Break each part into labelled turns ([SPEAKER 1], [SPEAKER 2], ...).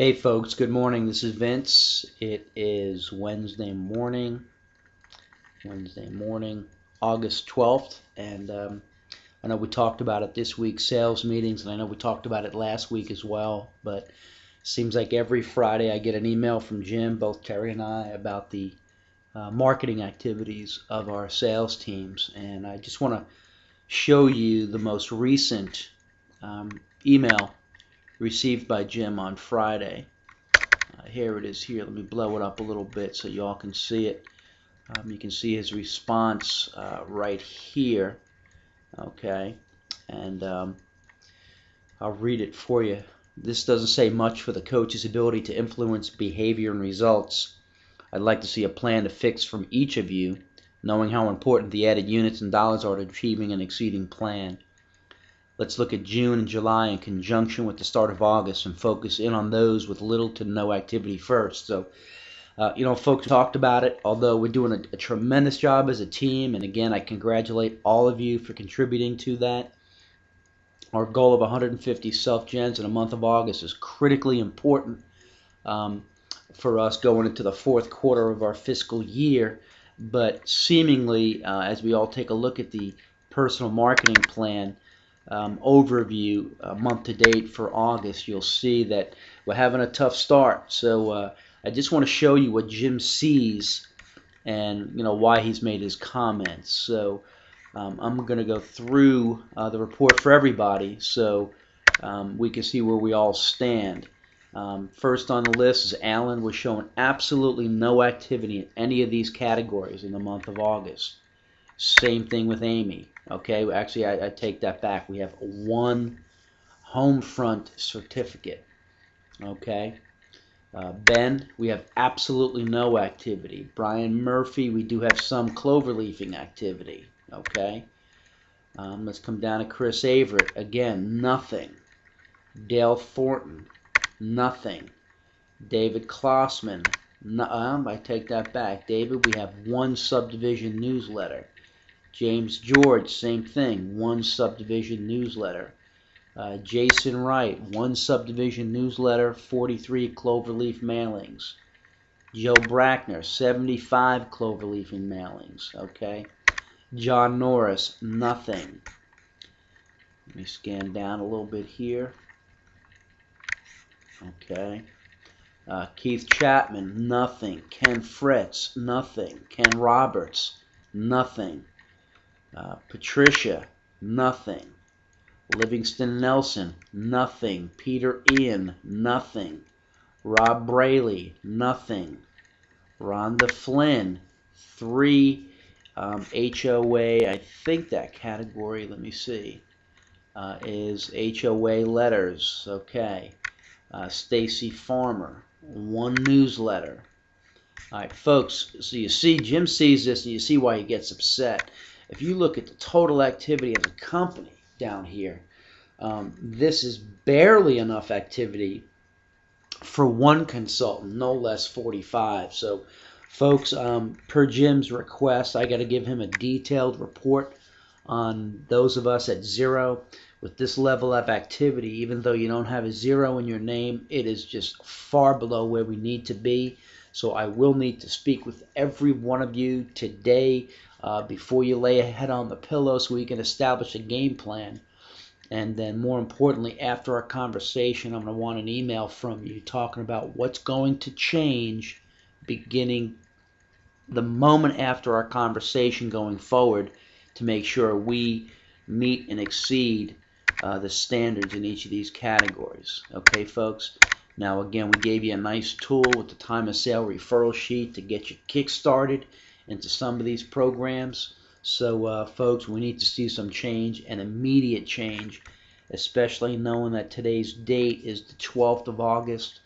[SPEAKER 1] Hey folks, good morning. This is Vince. It is Wednesday morning, August 12th, and I know we talked about it this week, sales meetings, and I know we talked about it last week as well, but it seems like every Friday I get an email from Jim, both Terry and I, about the marketing activities of our sales teams, and I just want to show you the most recent email received by Jim on Friday. Here it is here. Let me blow it up a little bit so y'all can see it. You can see his response right here. Okay, and I'll read it for you. This doesn't say much for the coach's ability to influence behavior and results. I'd like to see a plan to fix from each of you, knowing how important the added units and dollars are to achieving an exceeding plan. Let's look at June and July in conjunction with the start of August and focus in on those with little to no activity first. So, folks talked about it, although we're doing a tremendous job as a team. And again, I congratulate all of you for contributing to that. Our goal of 150 self-gens in the month of August is critically important for us going into the fourth quarter of our fiscal year. But seemingly, as we all take a look at the personal marketing plan, overview month to date for August, you'll see that we're having a tough start. So I just want to show you what Jim sees and why he's made his comments. So I'm going to go through the report for everybody so we can see where we all stand. First on the list is Alan was showing absolutely no activity in any of these categories in the month of August. Same thing with Amy. Okay, actually I take that back. We have one home front certificate. Okay, Ben, we have absolutely no activity. Brian Murphy, we do have some cloverleafing activity. Okay, let's come down to Chris Averett. Again, nothing. Dale Thornton, nothing. David Klossman, I take that back. David, we have one subdivision newsletter. James George, same thing, one subdivision newsletter. Jason Wright, one subdivision newsletter, 43 cloverleaf mailings. Joe Brackner, 75 cloverleafing mailings. Okay. John Norris, nothing. Let me scan down a little bit here. Okay. Keith Chapman, nothing. Ken Fritz, nothing. Ken Roberts, nothing. Patricia, nothing. Livingston Nelson, nothing. Peter Ian, nothing. Rob Braley, nothing. Rhonda Flynn, 3 HOA. I think that category, let me see, is HOA letters. Okay. Stacy Farmer, 1 newsletter. All right, folks, so you see Jim sees this and you see why he gets upset. If you look at the total activity of the company down here, this is barely enough activity for one consultant, no less 45. So, folks, per Jim's request, I got to give him a detailed report on those of us at 0. With this level of activity, even though you don't have a 0 in your name, it is just far below where we need to be. So I will need to speak with every one of you today before you lay a head on the pillow so we can establish a game plan. And then more importantly, after our conversation, I'm going to want an email from you talking about what's going to change beginning the moment after our conversation going forward to make sure we meet and exceed the standards in each of these categories. Okay, folks? Now, again, we gave you a nice tool with the time of sale referral sheet to get you kick-started into some of these programs. So, folks, we need to see some change, and immediate change, especially knowing that today's date is the 12th of August,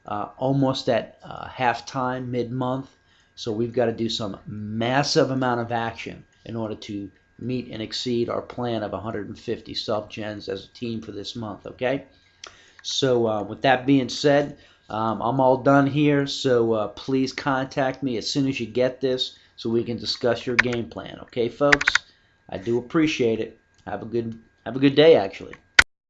[SPEAKER 1] almost at halftime, mid-month. So we've got to do some massive amount of action in order to meet and exceed our plan of 150 self-gens as a team for this month, okay? So with that being said, I'm all done here, so please contact me as soon as you get this so we can discuss your game plan, okay, folks? I do appreciate it. Have a good day, actually.